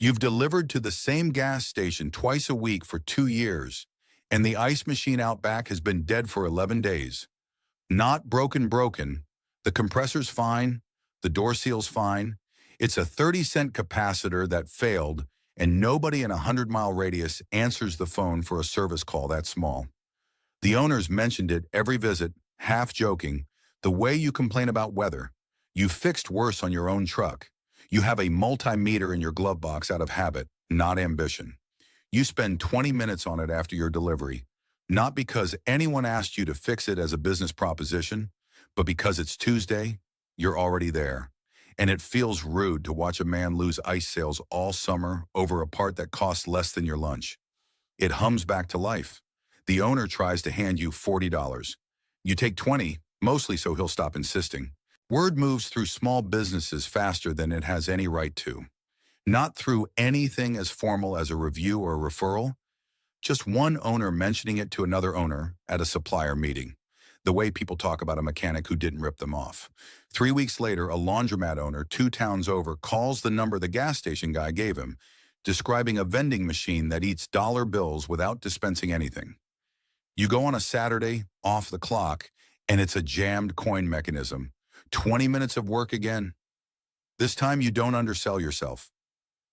You've delivered to the same gas station twice a week for 2 years, and the ice machine out back has been dead for 11 days. Not broken. The compressor's fine. The door seal's fine. It's a 30-cent capacitor that failed, and nobody in a 100-mile radius answers the phone for a service call that small. The owners mentioned it every visit, half joking, the way you complain about weather. You fixed worse on your own truck. You have a multimeter in your glove box out of habit, not ambition. You spend 20 minutes on it after your delivery, not because anyone asked you to fix it as a business proposition, but because it's Tuesday, you're already there. And it feels rude to watch a man lose ice sales all summer over a part that costs less than your lunch. It hums back to life. The owner tries to hand you $40. You take 20, mostly so he'll stop insisting. Word moves through small businesses faster than it has any right to. Not through anything as formal as a review or a referral, just one owner mentioning it to another owner at a supplier meeting. The way people talk about a mechanic who didn't rip them off. 3 weeks later, a laundromat owner 2 towns over calls the number the gas station guy gave him, describing a vending machine that eats dollar bills without dispensing anything. You go on a Saturday, off the clock, and it's a jammed coin mechanism. 20 minutes of work again. This time you don't undersell yourself.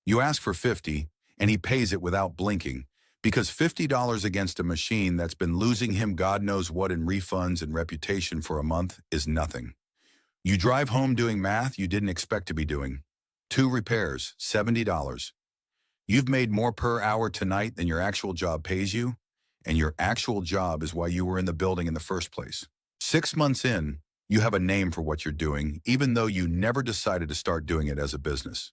You ask for 50, and he pays it without blinking, because $50 against a machine that's been losing him God knows what in refunds and reputation for a month is nothing. You drive home doing math you didn't expect to be doing. 2 repairs, $70. You've made more per hour tonight than your actual job pays you, and your actual job is why you were in the building in the first place. 6 months in, you have a name for what you're doing, even though you never decided to start doing it as a business.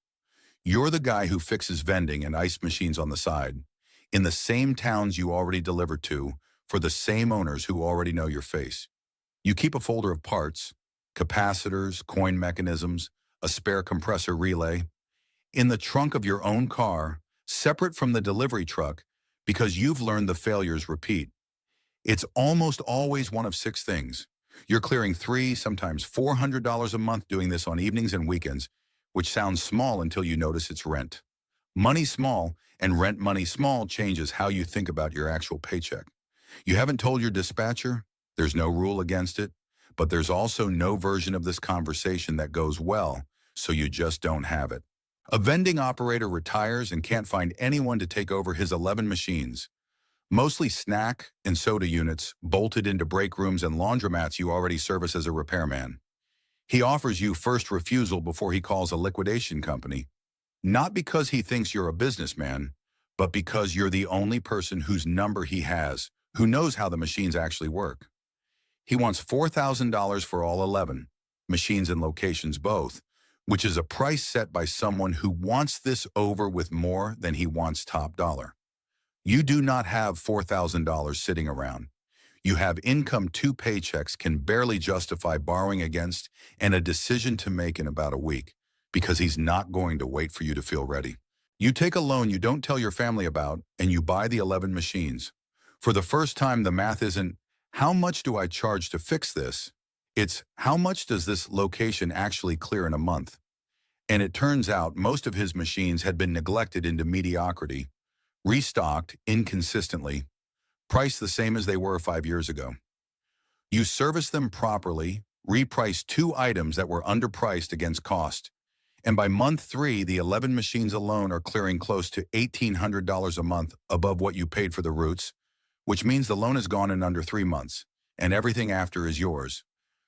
You're the guy who fixes vending and ice machines on the side, in the same towns you already delivered to, for the same owners who already know your face. You keep a folder of parts, capacitors, coin mechanisms, a spare compressor relay, in the trunk of your own car, separate from the delivery truck, because you've learned the failures repeat. It's almost always one of 6 things. You're clearing $300, sometimes $400 a month doing this on evenings and weekends, which sounds small until you notice it's rent. Money small and rent money small changes how you think about your actual paycheck. You haven't told your dispatcher, there's no rule against it, but there's also no version of this conversation that goes well, so you just don't have it. A vending operator retires and can't find anyone to take over his 11 machines, mostly snack and soda units bolted into break rooms and laundromats you already service as a repairman. He offers you first refusal before he calls a liquidation company, not because he thinks you're a businessman, but because you're the only person whose number he has, who knows how the machines actually work. He wants $4,000 for all 11, machines and locations both, which is a price set by someone who wants this over with more than he wants top dollar. You do not have $4,000 sitting around. You have income 2 paychecks can barely justify borrowing against and a decision to make in about a week, because he's not going to wait for you to feel ready. You take a loan you don't tell your family about, and you buy the 11 machines. For the first time, the math isn't, how much do I charge to fix this? It's, how much does this location actually clear in a month? And it turns out most of his machines had been neglected into mediocrity, restocked inconsistently, priced the same as they were 5 years ago. You service them properly, reprice 2 items that were underpriced against cost, and by month 3, the 11 machines alone are clearing close to $1,800 a month above what you paid for the roots, which means the loan is gone in under 3 months, and everything after is yours.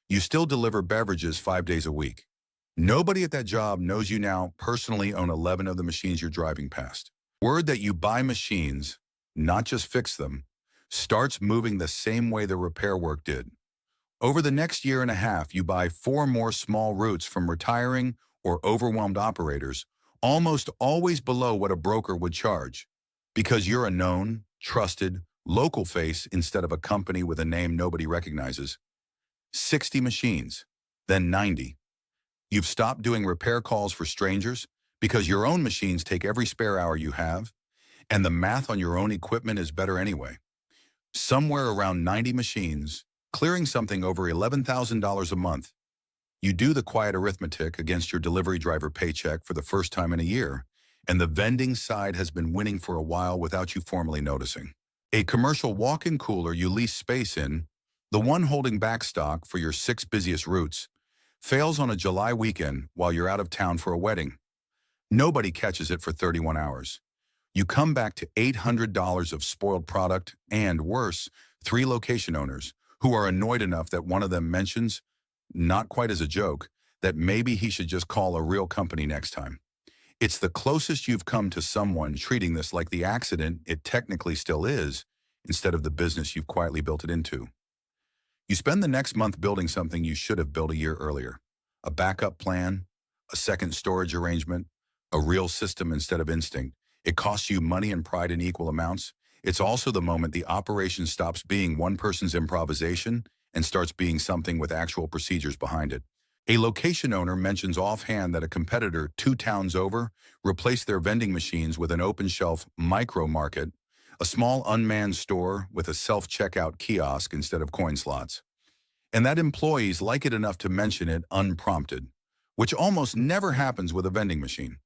You still deliver beverages 5 days a week. Nobody at that job knows you now personally own 11 of the machines you're driving past. Word that you buy machines, not just fix them, starts moving the same way the repair work did. Over the next year and a half, you buy 4 more small routes from retiring or overwhelmed operators, almost always below what a broker would charge, because you're a known, trusted, local face instead of a company with a name nobody recognizes. 60 machines, then 90. You've stopped doing repair calls for strangers because your own machines take every spare hour you have, and the math on your own equipment is better anyway. Somewhere around 90 machines, clearing something over $11,000 a month. You do the quiet arithmetic against your delivery driver paycheck for the first time in a year, and the vending side has been winning for a while without you formally noticing. A commercial walk-in cooler you lease space in, the one holding back stock for your 6 busiest routes, fails on a July weekend while you're out of town for a wedding. Nobody catches it for 31 hours. You come back to $800 of spoiled product and, worse, 3 location owners who are annoyed enough that one of them mentions, not quite as a joke, that maybe he should just call a real company next time. It's the closest you've come to someone treating this like the accident it technically still is, instead of the business you've quietly built it into. You spend the next month building something you should have built a year earlier. A backup plan, a second storage arrangement, a real system instead of instinct. It costs you money and pride in equal amounts. It's also the moment the operation stops being one person's improvisation and starts being something with actual procedures behind it. A location owner mentions offhand that a competitor 2 towns over replaced their vending machines with an open-shelf micro market, a small unmanned store with a self-checkout kiosk instead of coin slots. And that employees like it enough to mention it unprompted, which almost never happens with a vending machine.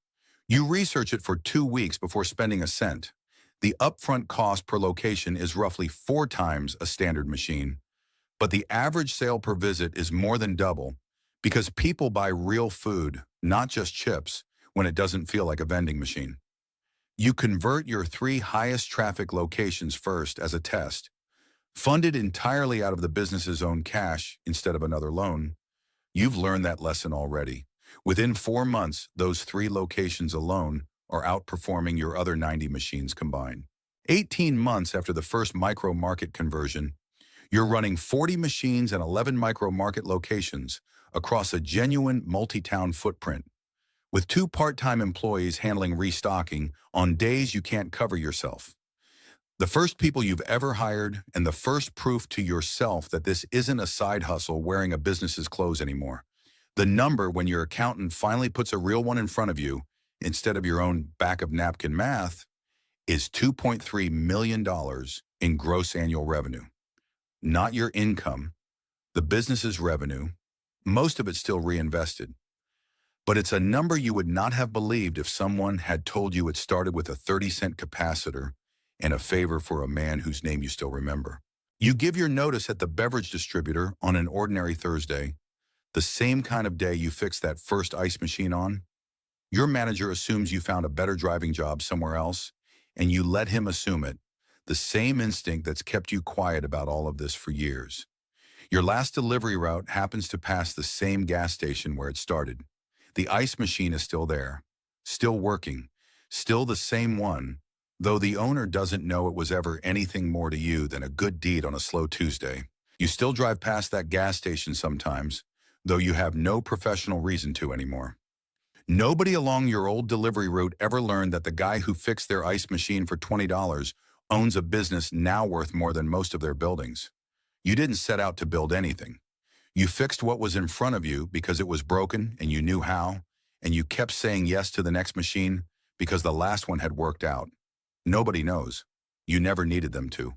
You research it for 2 weeks before spending a cent. The upfront cost per location is roughly 4 times a standard machine, but the average sale per visit is more than double because people buy real food, not just chips, when it doesn't feel like a vending machine. You convert your 3 highest traffic locations first as a test, funded entirely out of the business's own cash instead of another loan. You've learned that lesson already. Within 4 months, those 3 locations alone are outperforming your other 90 machines combined. 18 months after the first micro market conversion, you're running 40 machines and 11 micro market locations across a genuine multi-town footprint, with 2 part-time employees handling restocking on days you can't cover yourself. The first people you've ever hired and the first proof to yourself that this isn't a side hustle wearing a business's clothes anymore. The number when your accountant finally puts a real one in front of you, instead of your own back-of-napkin math, is $2.3 million in gross annual revenue. Not your income, the business's revenue, most of it still reinvested. But it's a number you would not have believed if someone had told you it started with a 30-cent capacitor and a favor for a man whose name you still remember. You give your notice at the beverage distributor on an ordinary Thursday, the same kind of day you fix that first ice machine on. Your manager assumes you found a better driving job somewhere else, and you let him assume it, the same instinct that's kept you quiet about all of this for years. Your last delivery route happens to pass the same gas station where it started. The ice machine is still there, still working, still the same one, though the owner doesn't know it was ever anything more to you than a good deed on a slow Tuesday. You still drive past that gas station sometimes, though you have no professional reason to anymore. Nobody along your old delivery route ever learned that the guy who fixed their ice machine for $20 owns a business now worth more than most of their buildings. You didn't set out to build anything. You fixed what was in front of you because it was broken and you knew how, and you kept saying yes to the next machine because the last one had worked out. Nobody knows. You never needed them to.